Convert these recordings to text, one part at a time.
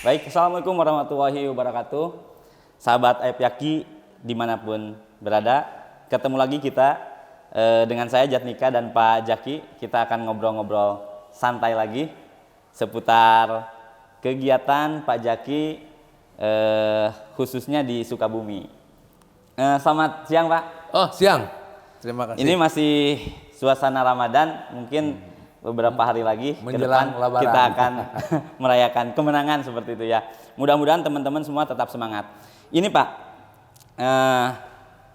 Baik, Assalamualaikum warahmatullahi wabarakatuh. Sahabat Aib Yaki dimanapun berada, ketemu lagi kita dengan saya Jatnika dan Pak Jaki. Kita akan ngobrol-ngobrol santai lagi seputar kegiatan Pak Jaki khususnya di Sukabumi. Selamat siang Pak. Oh, siang. Terima kasih. Ini masih suasana Ramadan, mungkin beberapa hari lagi ke Menjelang depan Lebaran. kita akan merayakan kemenangan seperti itu ya. Mudah-mudahan teman-teman semua tetap semangat. Ini Pak,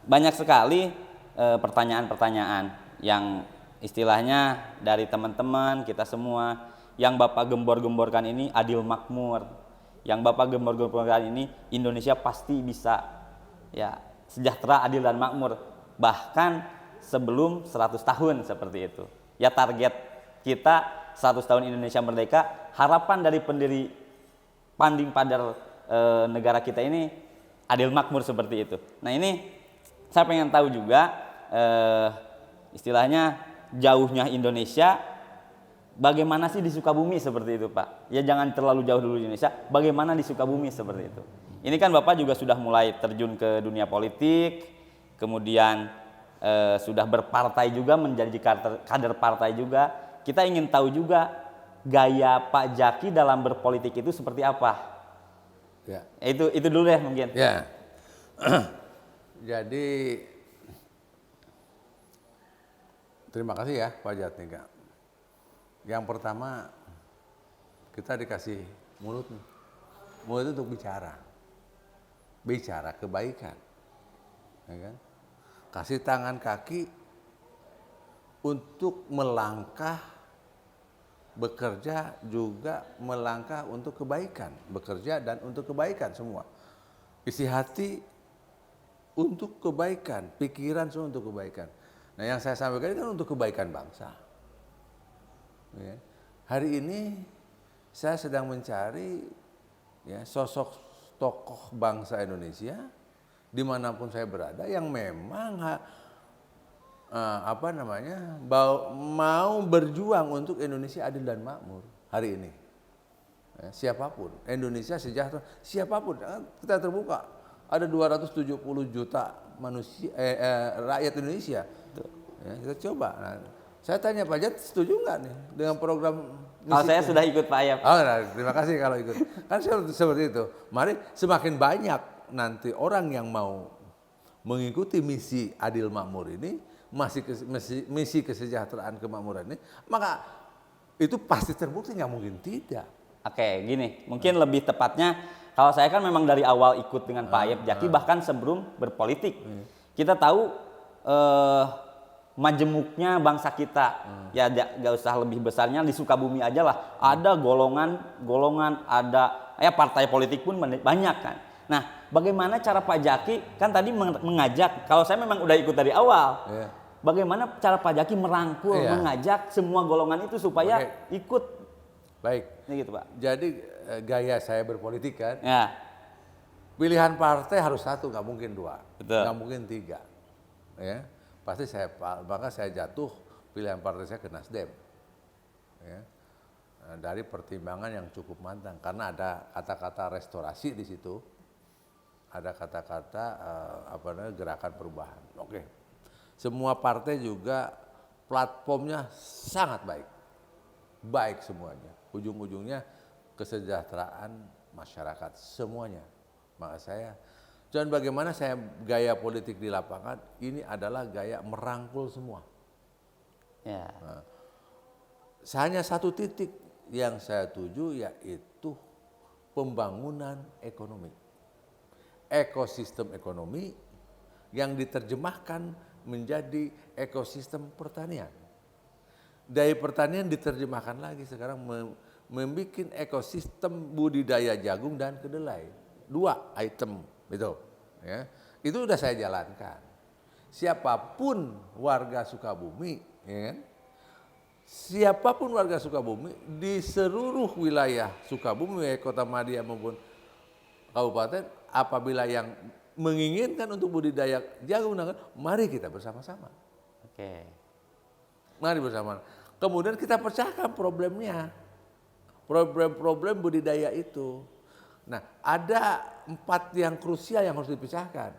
banyak sekali pertanyaan-pertanyaan yang istilahnya dari teman-teman kita semua yang Bapak gembor-gemborkan ini adil makmur. Yang Bapak gembor-gemborkan ini Indonesia pasti bisa ya sejahtera, adil dan makmur. Bahkan sebelum 100 tahun seperti itu. Ya target kita 100 tahun Indonesia merdeka, harapan dari pendiri Panding Padar negara kita ini adil makmur seperti itu. Nah ini saya pengen tahu juga istilahnya jauhnya Indonesia, bagaimana sih di Sukabumi seperti itu Pak? Ya jangan terlalu jauh dulu di Indonesia, bagaimana di Sukabumi seperti itu? Ini kan Bapak juga sudah mulai terjun ke dunia politik, kemudian sudah berpartai juga, menjadi kader partai juga. Kita ingin tahu juga gaya Pak Jaki dalam berpolitik itu seperti apa. Ya. Itu dulu ya mungkin. Ya. Jadi terima kasih ya Pak Jatnika. Yang pertama kita dikasih mulut. Mulut itu untuk bicara. Bicara kebaikan. Ya kan? Kasih tangan kaki untuk melangkah, bekerja juga melangkah untuk kebaikan, bekerja dan untuk kebaikan semua. Isi hati untuk kebaikan, pikiran semua untuk kebaikan. Nah yang saya sampaikan kan untuk kebaikan bangsa. Ya. Hari ini saya sedang mencari ya, sosok tokoh bangsa Indonesia dimanapun saya berada yang memang mau berjuang untuk Indonesia adil dan makmur hari ini. Ya, siapapun, Indonesia sejahtera, siapapun, kita terbuka. Ada 270 juta manusia, rakyat Indonesia. Ya, kita coba. Nah, saya tanya Pak Jat, setuju nggak nih dengan program? Kalau saya sudah ikut Pak Ayap. Oh, nah, terima kasih kalau ikut. Kan seperti itu. Mari semakin banyak nanti orang yang mau mengikuti misi adil makmur ini, misi kesejahteraan kemakmuran ini, maka itu pasti terbukti, nggak mungkin tidak. Oke, gini, mungkin lebih tepatnya kalau saya kan memang dari awal ikut dengan Pak Ayap Jaki bahkan sebelum berpolitik. Kita tahu majemuknya bangsa kita. Ya gak usah lebih besarnya, di Sukabumi aja lah. Ada golongan, ada ya partai politik pun banyak kan. Nah, bagaimana cara Pak Jaki kan tadi mengajak, kalau saya memang udah ikut dari awal. Yeah. Bagaimana cara Pak Jaki merangkul, mengajak semua golongan itu supaya ikut. Baik. Ini gitu Pak. Jadi gaya saya berpolitik kan. Ya. Pilihan partai harus satu, nggak mungkin dua. Betul. Nggak mungkin tiga. Ya. Pasti maka saya jatuh pilihan partai saya ke Nasdem. Ya. Dari pertimbangan yang cukup matang karena ada kata-kata restorasi di situ. Ada kata-kata gerakan perubahan. Oke. Semua partai juga platformnya sangat baik. Baik semuanya. Ujung-ujungnya kesejahteraan masyarakat semuanya. Maka dan bagaimana saya gaya politik di lapangan ini adalah gaya merangkul semua. Ya. Nah, hanya satu titik yang saya tuju yaitu pembangunan ekonomi. Ekosistem ekonomi yang diterjemahkan menjadi ekosistem pertanian. Dari pertanian diterjemahkan lagi sekarang membuat ekosistem budidaya jagung dan kedelai. 2 item itu. Ya. Itu sudah saya jalankan. Siapapun warga Sukabumi, ya kan? Siapapun warga Sukabumi di seluruh wilayah Sukabumi, Kota Madia maupun kabupaten, apabila yang menginginkan untuk budidaya jagung, mari kita bersama-sama. Oke. Mari bersama. Kemudian kita pecahkan problemnya. Problem-problem budidaya itu. Nah, ada 4 yang krusial yang harus dipisahkan.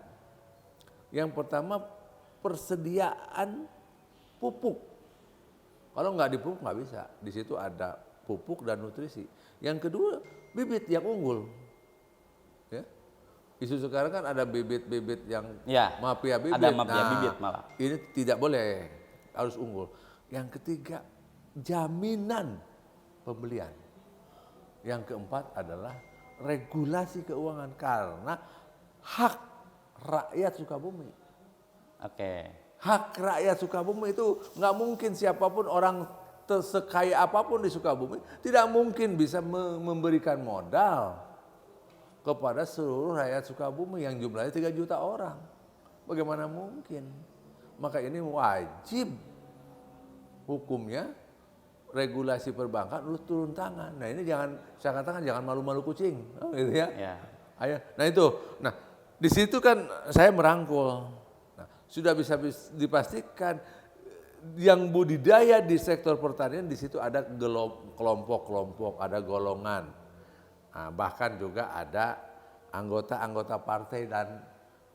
Yang pertama, persediaan pupuk. Kalau nggak dipupuk nggak bisa. Di situ ada pupuk dan nutrisi. Yang kedua, bibit yang unggul. Ya. Isu sekarang kan ada bibit-bibit yang Ya, mafia bibit. ada mafia bibit malah. Ini tidak boleh, harus unggul. Yang ketiga, jaminan pembelian. Yang keempat adalah regulasi keuangan karena hak rakyat Sukabumi. Oke. Hak rakyat Sukabumi itu nggak mungkin siapapun orang sekaya apapun di Sukabumi tidak mungkin bisa memberikan modal kepada seluruh rakyat Sukabumi yang jumlahnya 3 juta orang. Bagaimana mungkin? Maka ini wajib hukumnya regulasi perbankan harus turun tangan. Nah ini jangan, saya katakan jangan malu-malu kucing, gitu ya. Ya. Ayo, nah itu, nah di situ kan saya merangkul. Nah, sudah bisa dipastikan yang budidaya di sektor pertanian di situ ada kelompok-kelompok, ada golongan, nah, bahkan juga ada anggota-anggota partai dan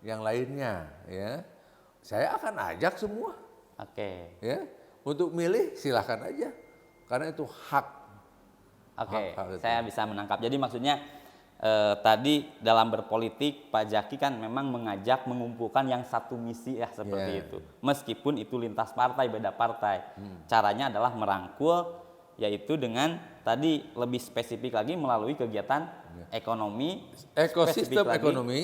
yang lainnya. Ya, saya akan ajak semua. Oke. Ya, untuk milih silahkan aja. Karena itu hak. Oke, Hak itu. saya bisa menangkap. Jadi maksudnya tadi dalam berpolitik Pak Jaki kan memang mengajak mengumpulkan yang satu misi ya seperti itu. Meskipun itu lintas partai, beda partai. Caranya adalah merangkul yaitu dengan tadi lebih spesifik lagi melalui kegiatan ekonomi, Ekosistem spesifik lagi, ekonomi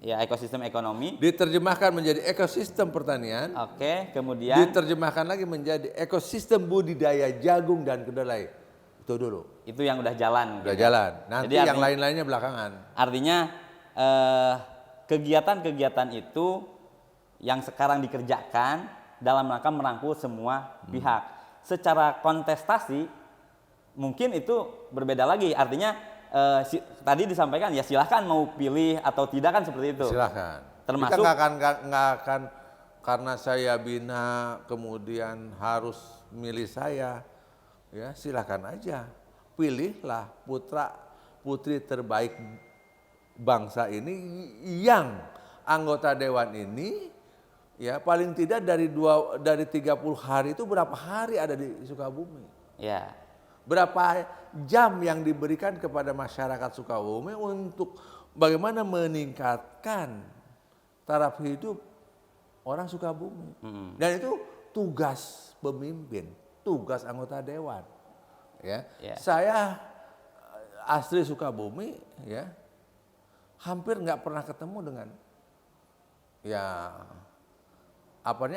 ya ekosistem ekonomi. diterjemahkan menjadi ekosistem pertanian. Oke, kemudian Diterjemahkan lagi menjadi ekosistem budidaya jagung dan kedelai. Itu dulu. itu yang udah jalan. Udah gitu. jalan. Nanti Jadi yang lain-lainnya belakangan. Artinya kegiatan-kegiatan itu yang sekarang dikerjakan dalam rangka merangkul semua pihak. Secara kontestasi mungkin itu berbeda lagi. Artinya tadi disampaikan ya silahkan mau pilih atau tidak kan seperti itu. Silahkan. Termasuk Kita nggak akan karena saya bina kemudian harus milih saya. Ya silahkan aja. Pilihlah putra putri terbaik bangsa ini yang anggota dewan ini ya paling tidak dari 30 hari itu berapa hari ada di Sukabumi. ya. Berapa jam yang diberikan kepada masyarakat Sukabumi untuk bagaimana meningkatkan taraf hidup orang Sukabumi. Dan itu tugas pemimpin, tugas anggota dewan. Ya. Saya asli Sukabumi ya. Hampir nggak pernah ketemu dengan ya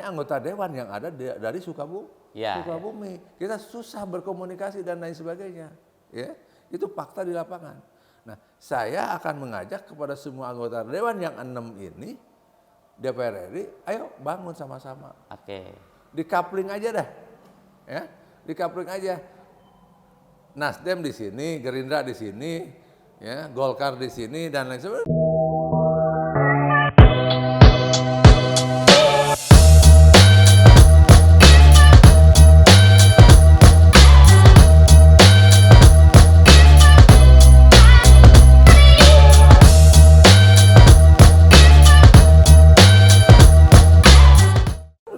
anggota dewan yang ada dari Sukabumi. Sukabumi. Kita susah berkomunikasi dan lain sebagainya. Ya, itu fakta di lapangan. Nah, saya akan mengajak kepada semua anggota dewan yang 6 ini DPR RI, ayo bangun sama-sama. Oke. Di-coupling aja dah. Ya, di-coupling aja. Nasdem di sini, Gerindra di sini, ya, Golkar di sini dan lain sebagainya.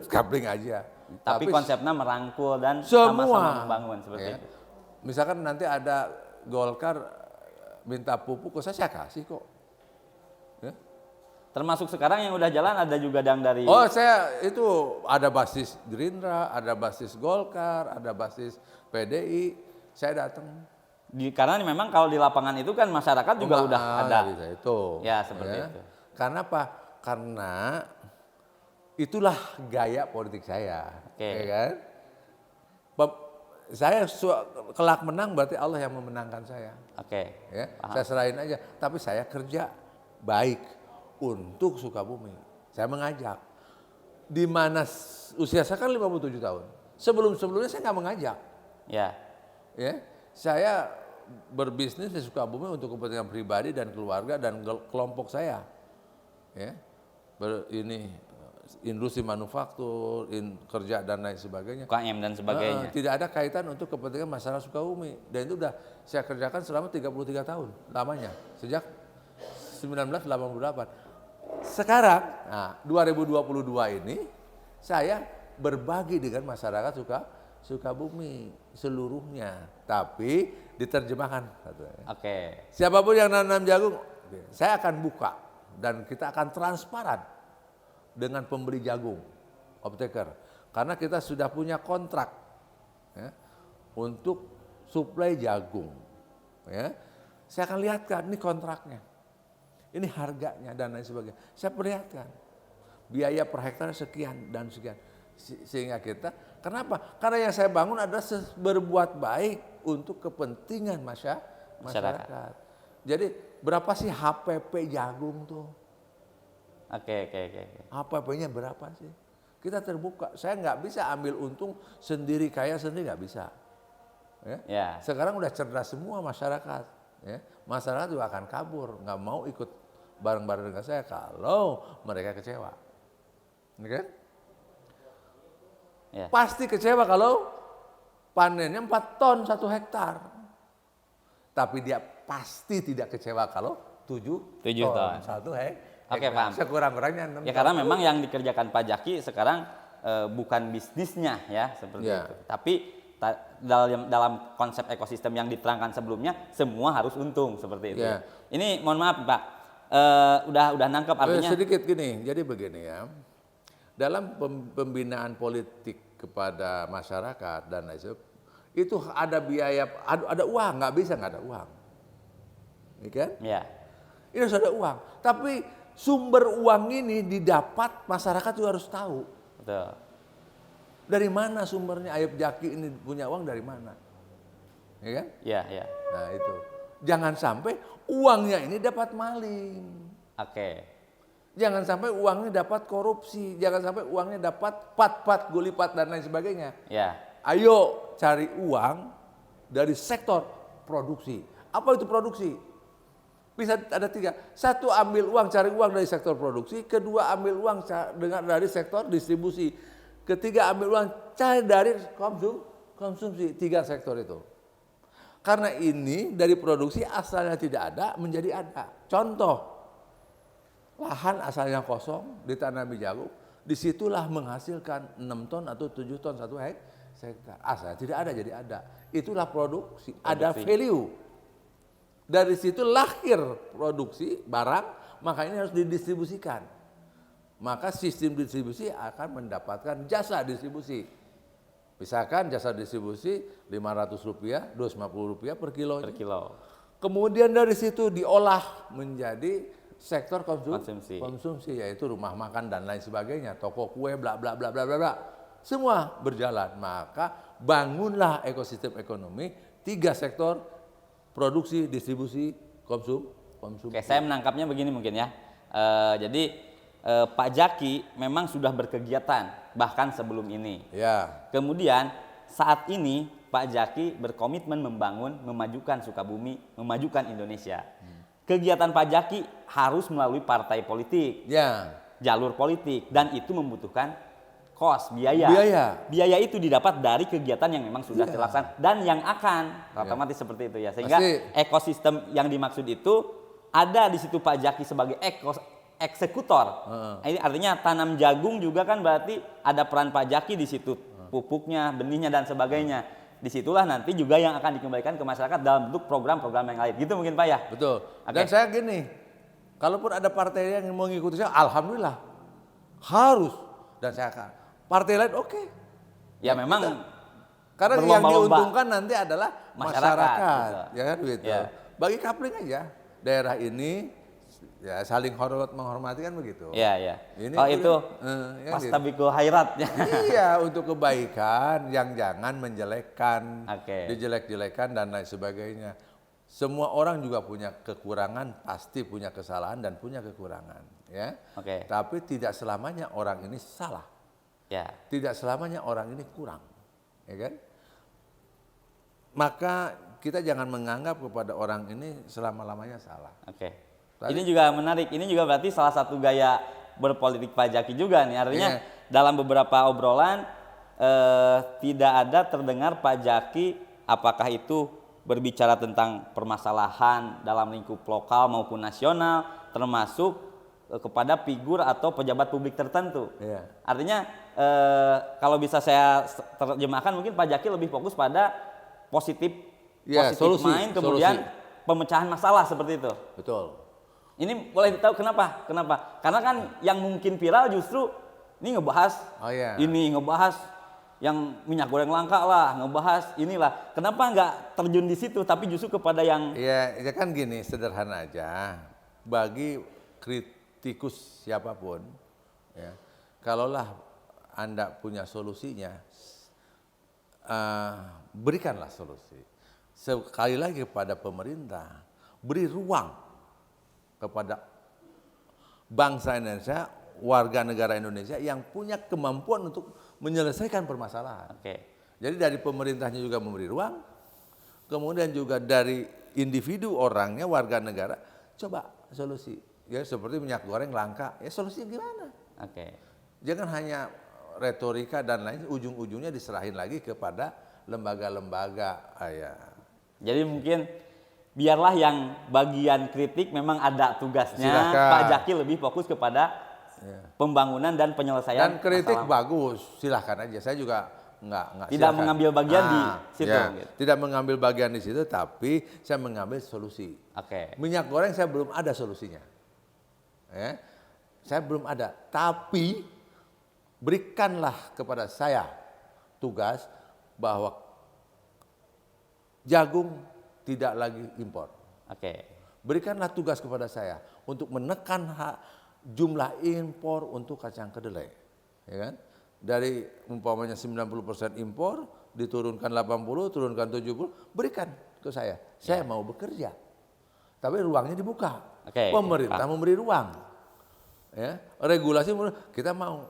Coupling aja. Tapi konsepnya merangkul dan semua sama-sama membangun seperti ya. itu. Misalkan nanti ada Golkar minta pupuk ke saya kasih kok. Ya. Termasuk sekarang yang udah jalan ada juga yang dari Oh saya itu ada basis Gerindra, ada basis Golkar, ada basis PDI, saya datang. karena memang kalau di lapangan itu kan masyarakat juga udah ada. Bisa itu. Ya seperti itu. Karena apa? Karena itulah gaya politik saya. Oke. Ya kan? Saya kelak menang berarti Allah yang memenangkan saya. Oke. Ya, saya serahin aja. Tapi saya kerja baik untuk Sukabumi. Saya mengajak. Di mana usia saya kan 57 tahun. Sebelum-sebelumnya saya nggak mengajak. Ya. Ya, saya berbisnis di Sukabumi untuk kepentingan pribadi dan keluarga dan kelompok saya. Ya, industri manufaktur, kerja dan lain sebagainya. UKM dan sebagainya. Tidak ada kaitan untuk kepentingan masyarakat Sukabumi. Dan itu udah saya kerjakan selama 33 tahun lamanya, sejak 1988. Sekarang, 2022 ini saya berbagi dengan masyarakat Sukabumi seluruhnya, tapi diterjemahkan. Oke. Siapapun yang nanam jagung, saya akan buka dan kita akan transparan dengan pembeli jagung, off-taker, karena kita sudah punya kontrak ya, untuk suplai jagung. Ya. Saya akan lihatkan, ini kontraknya, ini harganya dan lain sebagainya. Saya perlihatkan, biaya per hektar sekian dan sekian. Sehingga kita, kenapa? Karena yang saya bangun adalah berbuat baik untuk kepentingan masyarakat. Jadi berapa sih HPP jagung tuh? Oke. HPP-nya berapa sih? Kita terbuka. Saya nggak bisa ambil untung sendiri, kaya sendiri nggak bisa. Ya. Sekarang udah cerdas semua masyarakat. Ya. Masyarakat juga akan kabur, nggak mau ikut bareng-bareng dengan saya kalau mereka kecewa. Oke? Ya. Pasti kecewa kalau panennya 4 ton 1 hektar. Tapi dia pasti tidak kecewa kalau 7 ton 1 hektar. Oke, paham. Sekurang-kurangnya 6 ya, karena memang yang dikerjakan Pak Jaki sekarang bukan bisnisnya ya seperti itu. Tapi dalam konsep ekosistem yang diterangkan sebelumnya semua harus untung seperti itu. Ya. Ini mohon maaf Pak, udah nangkep artinya. Sedikit gini, jadi begini ya. Dalam pembinaan politik kepada masyarakat dan lain sebagainya, itu ada biaya, ada uang, nggak bisa nggak ada uang, ini kan? Ya. Ini harus ada uang, tapi sumber uang ini didapat masyarakat juga harus tahu. Betul. Dari mana sumbernya? Ayub Jaki ini punya uang dari mana? Ya kan? Iya. Nah itu, jangan sampai uangnya ini dapat maling. Oke. Jangan sampai uangnya dapat korupsi, jangan sampai uangnya dapat pat-pat, gulipat dan lain sebagainya. Ya. Ayo cari uang dari sektor produksi. Apa itu produksi? Bisa ada 3. 1, ambil uang, cari uang dari sektor produksi. 2, ambil uang dari sektor distribusi. 3, ambil uang cari dari konsumsi. 3 sektor itu. Karena ini dari produksi asalnya tidak ada menjadi ada. Contoh. Lahan asalnya kosong, ditanami jagung, disitulah menghasilkan 6 ton atau 7 ton 1 hektar. Asalnya tidak ada jadi ada. Itulah produksi, ada value. Dari situ lahir produksi barang, maka ini harus didistribusikan. Maka sistem distribusi akan mendapatkan jasa distribusi. Misalkan jasa distribusi Rp500, Rp250 per kilo. Kemudian dari situ diolah menjadi sektor konsumsi, yaitu rumah makan dan lain sebagainya, toko kue, bla bla bla bla bla, semua berjalan. Maka bangunlah ekosistem ekonomi 3 sektor: produksi, distribusi, konsumsi. Oke, saya menangkapnya begini mungkin ya. Jadi Pak Jaki memang sudah berkegiatan bahkan sebelum ini. Ya. Kemudian saat ini Pak Jaki berkomitmen memajukan Sukabumi, memajukan Indonesia. Kegiatan Pak Jaki harus melalui partai politik, jalur politik, dan itu membutuhkan biaya. Biaya itu didapat dari kegiatan yang memang sudah terlaksana dan yang akan otomatis seperti itu ya. Sehingga ekosistem yang dimaksud itu ada di situ Pak Jaki sebagai eksekutor. Ini artinya tanam jagung juga kan berarti ada peran Pak Jaki di situ, pupuknya, benihnya dan sebagainya. Disitulah nanti juga yang akan dikembalikan ke masyarakat dalam bentuk program-program yang lain. Gitu mungkin Pak ya? Betul. Dan saya gini, kalaupun ada partai yang mengikuti saya, alhamdulillah harus. Dan saya akan partai lain oke. Ya memang karena yang diuntungkan nanti adalah masyarakat. Ya kan gitu. Ya. Bagi kapling aja, daerah ini ya saling menghormati kan begitu. Iya. Itu pastabikul khairat. Iya, untuk kebaikan yang jangan menjelekkan, dijelek-jelekan dan lain sebagainya. Semua orang juga punya kekurangan, pasti punya kesalahan dan punya kekurangan, ya. Tapi tidak selamanya orang ini salah. Ya. Tidak selamanya orang ini kurang, ya kan? Maka kita jangan menganggap kepada orang ini selama-lamanya salah. Ini juga menarik. Ini juga berarti salah satu gaya berpolitik pajaki juga nih. Artinya Iya. dalam beberapa obrolan tidak ada terdengar Pak Jaki apakah itu berbicara tentang permasalahan dalam lingkup lokal maupun nasional, termasuk kepada figur atau pejabat publik tertentu. Iya. Artinya kalau bisa saya terjemahkan mungkin Pak Jaki lebih fokus pada positif Iya, solusi, main, kemudian solusi. pemecahan masalah seperti itu. Betul. Ini boleh tahu kenapa? Kenapa? Karena kan yang mungkin viral justru ini ngebahas Oh iya. ini, ngebahas yang minyak goreng langka lah, ngebahas inilah. Kenapa nggak terjun di situ, tapi justru kepada yang Iya, ya kan gini, sederhana aja. Bagi kritikus siapapun, ya, kalaulah Anda punya solusinya, berikanlah solusi. Sekali lagi kepada pemerintah, beri ruang kepada bangsa Indonesia, warga negara Indonesia yang punya kemampuan untuk menyelesaikan permasalahan. Oke. Jadi dari pemerintahnya juga memberi ruang, kemudian juga dari individu orangnya, warga negara, coba solusi. Ya seperti minyak goreng langka, ya solusinya gimana? Oke. Jangan hanya retorika dan lain, ujung-ujungnya diserahin lagi kepada lembaga-lembaga. Ya. Jadi mungkin biarlah yang bagian kritik memang ada tugasnya. Silakan. Pak Jaki lebih fokus kepada pembangunan dan penyelesaian Dan kritik masalah. bagus, silahkan aja. Saya juga nggak Tidak silahkan. mengambil bagian di situ, Ya, gitu. tidak mengambil bagian di situ, tapi saya mengambil solusi. Oke. Minyak goreng saya belum ada solusinya, ya. Saya belum ada, tapi berikanlah kepada saya tugas bahwa jagung tidak lagi impor. Oke. Berikanlah tugas kepada saya untuk menekan jumlah impor untuk kacang kedelai, ya kan? Dari umpamanya 90% impor, diturunkan 80, turunkan 70, berikan ke saya. Saya mau bekerja. Tapi ruangnya dibuka. Oke, Pemerintah memberi ruang. Ya, regulasi kita mau.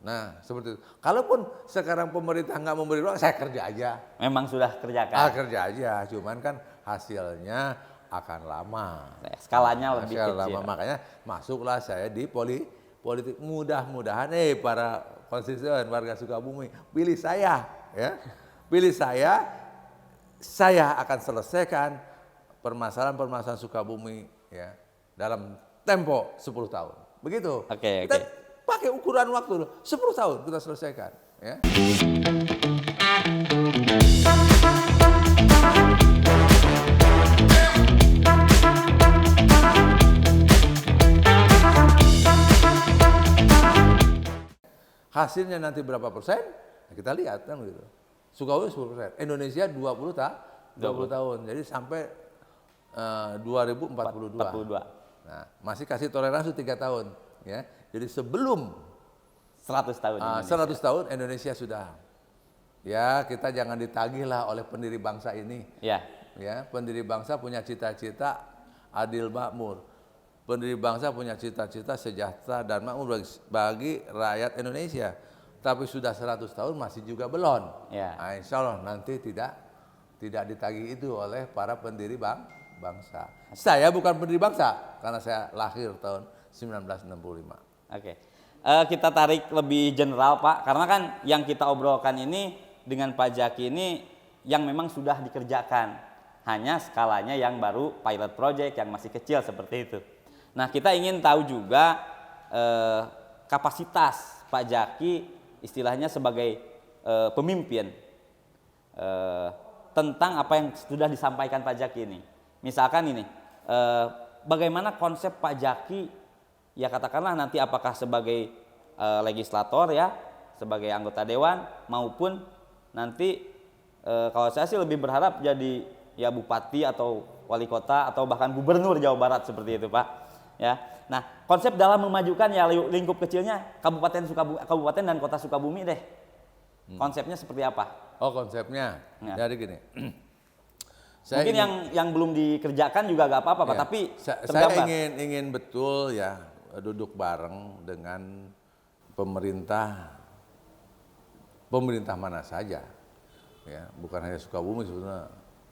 Nah, seperti itu. Kalaupun sekarang pemerintah nggak memberi ruang, saya kerja aja. Memang sudah kerjakan. Kerja aja, cuman kan hasilnya akan lama. Skalanya lebih Skala kecil. lama, makanya masuklah saya di politik. Mudah-mudahan para konstituen warga Sukabumi pilih saya, ya. Pilih saya akan selesaikan permasalahan-permasalahan Sukabumi, ya, dalam tempo 10 tahun. Begitu. Oke, Kita oke. pakai ukuran waktu 10 tahun kita selesaikan, ya. Hasilnya nanti berapa persen? Nah, kita lihat kan gitu. Sukabumi 10%, Indonesia 20 tahun. Jadi sampai 2042. 42. Nah, masih kasih toleransi 3 tahun, ya. Jadi sebelum 100 tahun. Indonesia. 100 tahun Indonesia sudah. Ya, kita jangan ditagih lah oleh pendiri bangsa ini. Ya. Ya, pendiri bangsa punya cita-cita adil makmur. Pendiri bangsa punya cita-cita sejahtera dan makmur bagi rakyat Indonesia. Tapi sudah 100 tahun masih juga belum. Ya. Nah, insya Allah nanti tidak ditagih itu oleh para pendiri bangsa. Saya bukan pendiri bangsa karena saya lahir tahun 1965. Oke. Kita tarik lebih general Pak, karena kan yang kita obrolkan ini dengan Pak Jaki ini yang memang sudah dikerjakan, hanya skalanya yang baru pilot project yang masih kecil seperti itu. Nah kita ingin tahu juga kapasitas Pak Jaki istilahnya sebagai pemimpin tentang apa yang sudah disampaikan Pak Jaki ini. Misalkan ini, bagaimana konsep Pak Jaki, ya katakanlah nanti apakah sebagai legislator ya, sebagai anggota dewan maupun nanti kalau saya sih lebih berharap jadi ya bupati atau wali kota atau bahkan gubernur Jawa Barat seperti itu Pak. Ya, nah konsep dalam memajukan ya lingkup kecilnya kabupaten dan kota Sukabumi deh. Konsepnya seperti apa? Oh konsepnya, Ya. jadi gini. Mungkin yang belum dikerjakan juga gak apa-apa Pak, Ya, tapi saya tergambar. ingin betul ya duduk bareng dengan pemerintah mana saja, ya bukan hanya Sukabumi sebetulnya,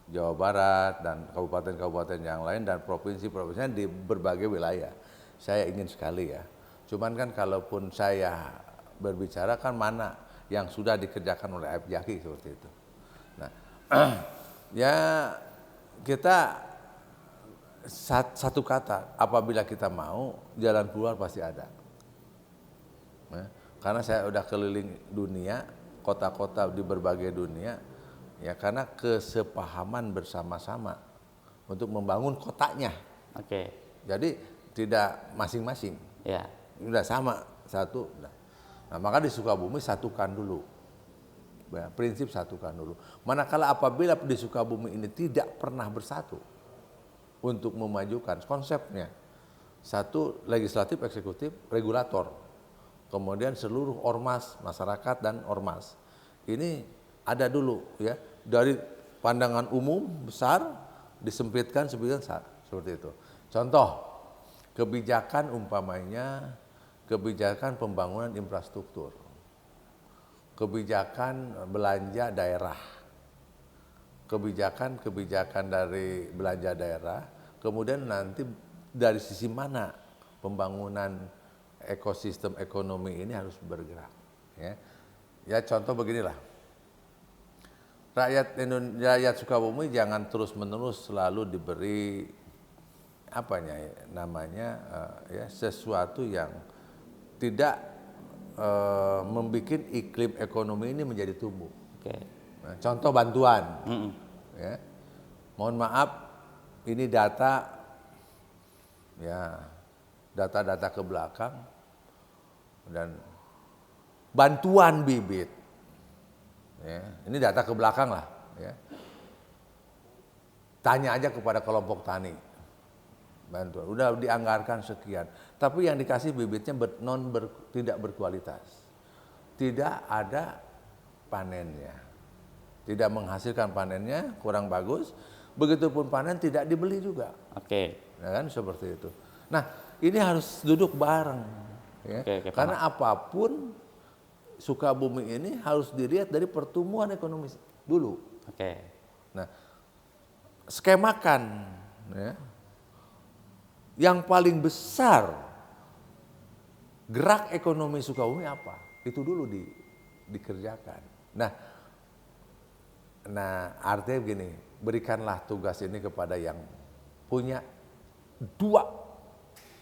Jawa Barat dan kabupaten-kabupaten yang lain dan provinsi-provinsi di berbagai wilayah. Saya ingin sekali ya Cuman kan kalaupun saya berbicara kan mana yang sudah dikerjakan oleh Ayub Jaki seperti itu. Nah, ya kita satu kata, apabila kita mau, jalan keluar pasti ada. Nah, karena saya udah keliling dunia, kota-kota di berbagai dunia, ya karena kesepahaman bersama-sama untuk membangun kotanya. Oke. Jadi tidak masing-masing, Ya. udah sama satu. Nah, maka di Sukabumi satukan dulu, ya, prinsip satukan dulu. Manakala apabila di Sukabumi ini tidak pernah bersatu untuk memajukan konsepnya, satu legislatif, eksekutif, regulator, kemudian seluruh ormas masyarakat dan ormas ini ada dulu ya, dari pandangan umum besar disempitkan seperti itu. Contoh kebijakan umpamanya kebijakan pembangunan infrastruktur, kebijakan belanja daerah, kebijakan dari belanja daerah, kemudian nanti dari sisi mana pembangunan ekosistem ekonomi ini harus bergerak. Ya contoh beginilah, rakyat Sukabumi jangan terus-menerus selalu diberi sesuatu yang tidak membuat iklim ekonomi ini menjadi tumbuh. Oke. Nah, contoh bantuan, ya. Mohon maaf, ini data ke belakang dan bantuan bibit, ya. Ini data ke belakang lah, ya. Tanya aja kepada kelompok tani, bantuan udah dianggarkan sekian, tapi yang dikasih bibitnya tidak berkualitas, tidak ada panennya, tidak menghasilkan panennya, kurang bagus. Begitupun panen tidak dibeli juga. Oke. Nah, kan seperti itu. Nah, ini harus duduk bareng, ya. Oke, Karena apapun Sukabumi ini harus dilihat dari pertumbuhan ekonomi dulu. Oke. Nah, skemakan, ya, yang paling besar gerak ekonomi Sukabumi apa? Itu dulu dikerjakan. Nah, artinya begini, berikanlah tugas ini kepada yang punya dua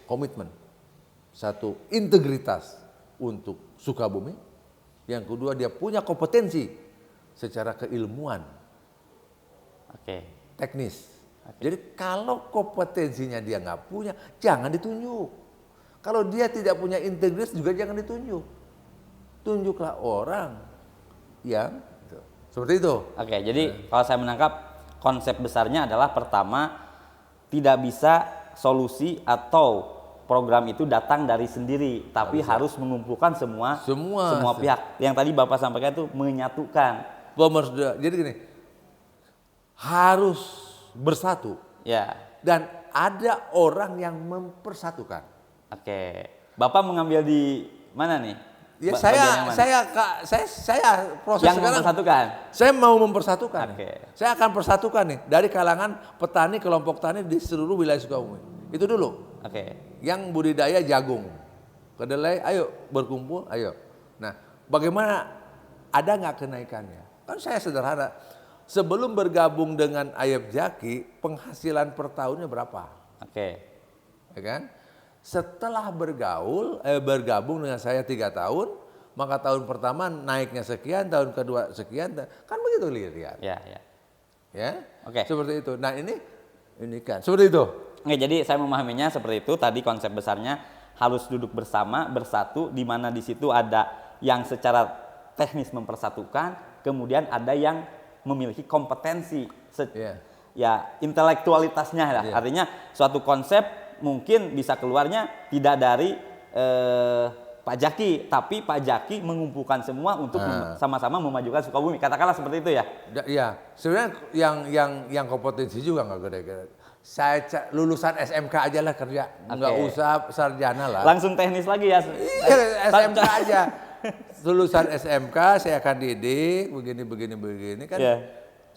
komitmen. Satu, integritas untuk Sukabumi. Yang kedua, dia punya kompetensi secara keilmuan. Oke. Teknis. Jadi kalau kompetensinya dia nggak punya, jangan ditunjuk. Kalau dia tidak punya integritas juga jangan ditunjuk. Tunjuklah orang yang seperti itu. Oke, jadi kalau saya menangkap konsep besarnya adalah pertama, tidak bisa solusi atau program itu datang dari sendiri, tapi harus mengumpulkan semua pihak. Yang tadi Bapak sampaikan itu menyatukan. Jadi gini, harus bersatu. Ya. Dan ada orang yang mempersatukan. Oke. Bapak mengambil di mana nih? Ya saya proses yang sekarang. Mempersatukan. Saya mau mempersatukan. Oke. Saya akan persatukan nih dari kalangan petani, kelompok tani di seluruh wilayah Sukabumi. Itu dulu. Oke. Yang budidaya jagung, kedelai, ayo berkumpul, ayo. Nah, bagaimana, ada nggak kenaikannya? Kan saya sederhana. Sebelum bergabung dengan Ayub Jaki, penghasilan per tahunnya berapa? Oke. Ya kan? Setelah bergabung dengan saya 3 tahun, maka tahun pertama naiknya sekian, tahun kedua sekian, kan begitu lihat. Ya. Oke. Seperti itu. Nah ini kan seperti itu. Oke, jadi saya memahaminya seperti itu. Tadi konsep besarnya harus duduk bersama, bersatu, di mana di situ ada yang secara teknis mempersatukan, kemudian ada yang memiliki kompetensi, ya intelektualitasnya lah. Artinya suatu konsep mungkin bisa keluarnya tidak dari Pak Jaki, tapi Pak Jaki mengumpulkan semua untuk sama-sama memajukan Sukabumi. Katakanlah seperti itu ya. Ya, sebenarnya yang kompetensi juga nggak gede-gede. Saya lulusan SMK aja lah kerja, nggak usah sarjana lah. Langsung teknis lagi ya. Iya, SMK aja. Lulusan SMK saya akan didik begini kan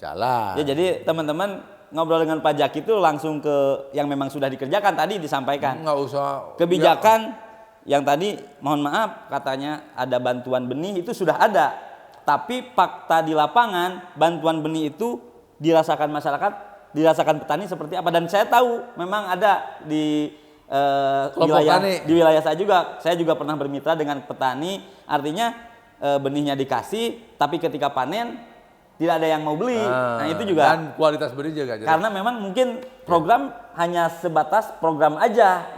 jalan. Ya, jadi teman-teman ngobrol dengan Pak Jaki itu langsung ke yang memang sudah dikerjakan tadi disampaikan. Nggak usah. Kebijakan yang tadi mohon maaf katanya ada bantuan benih itu sudah ada. Tapi fakta di lapangan bantuan benih itu dirasakan masyarakat, dirasakan petani seperti apa, dan saya tahu memang ada di wilayah saya juga. Saya juga pernah bermitra dengan petani, artinya benihnya dikasih tapi ketika panen tidak ada yang mau beli. Nah itu juga. Dan kualitas benih juga. Karena memang mungkin program hanya sebatas program aja,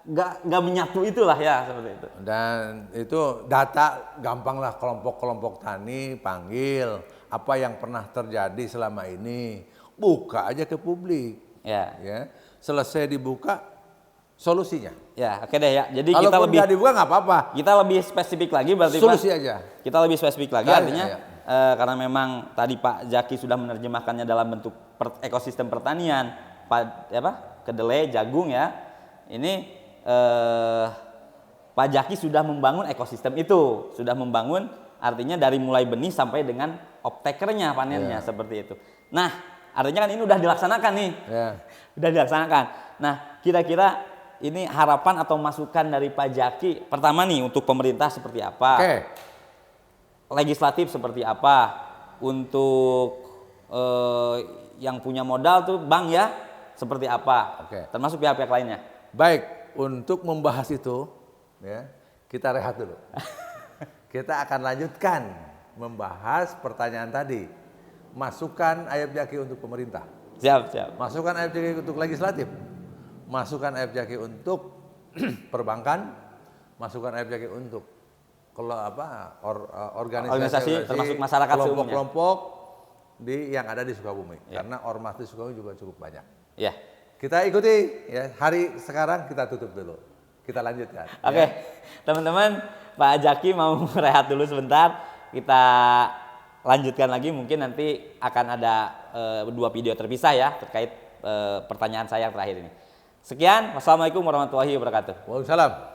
nggak menyatu itulah ya seperti itu. Dan itu data gampang lah, kelompok-kelompok tani panggil apa yang pernah terjadi selama ini, buka aja ke publik. Ya. Selesai dibuka solusinya. Ya, oke deh ya. Jadi kalau kita lebih nggak dibuka nggak apa-apa. Kita lebih spesifik lagi berarti solusi Pak. Aja. Kita lebih spesifik lagi artinya karena memang tadi Pak Zaki sudah menerjemahkannya dalam bentuk ekosistem pertanian, kedelai, jagung ya. Ini Pak Zaki sudah membangun ekosistem itu, sudah membangun artinya dari mulai benih sampai dengan optekernya, panennya seperti itu. Nah, artinya kan ini udah dilaksanakan nih. Udah dilaksanakan. Nah, kira-kira ini harapan atau masukan dari Pak Zaki pertama nih untuk pemerintah seperti apa? Legislatif seperti apa? Untuk yang punya modal tuh bank ya seperti apa? Termasuk pihak-pihak lainnya. Baik, untuk membahas itu ya, kita rehat dulu. Kita akan lanjutkan membahas pertanyaan tadi. Masukan Ayub Zaki untuk pemerintah. Siap. Masukan Ayub Zaki untuk legislatif. Masukan Ayub Zaki untuk perbankan. Masukan Ayub Zaki untuk organisasi termasuk masyarakat kelompok-kelompok yang ada di Sukabumi. Karena ormas di Sukabumi juga cukup banyak. Ya. Kita ikuti ya. Hari sekarang kita tutup dulu. Kita lanjutkan. Oke. Teman-teman, Pak Zaki mau rehat dulu sebentar. Kita lanjutkan lagi, mungkin nanti akan ada 2 video terpisah ya terkait pertanyaan saya yang terakhir ini. Sekian, wassalamualaikum warahmatullahi wabarakatuh. Waalaikumsalam.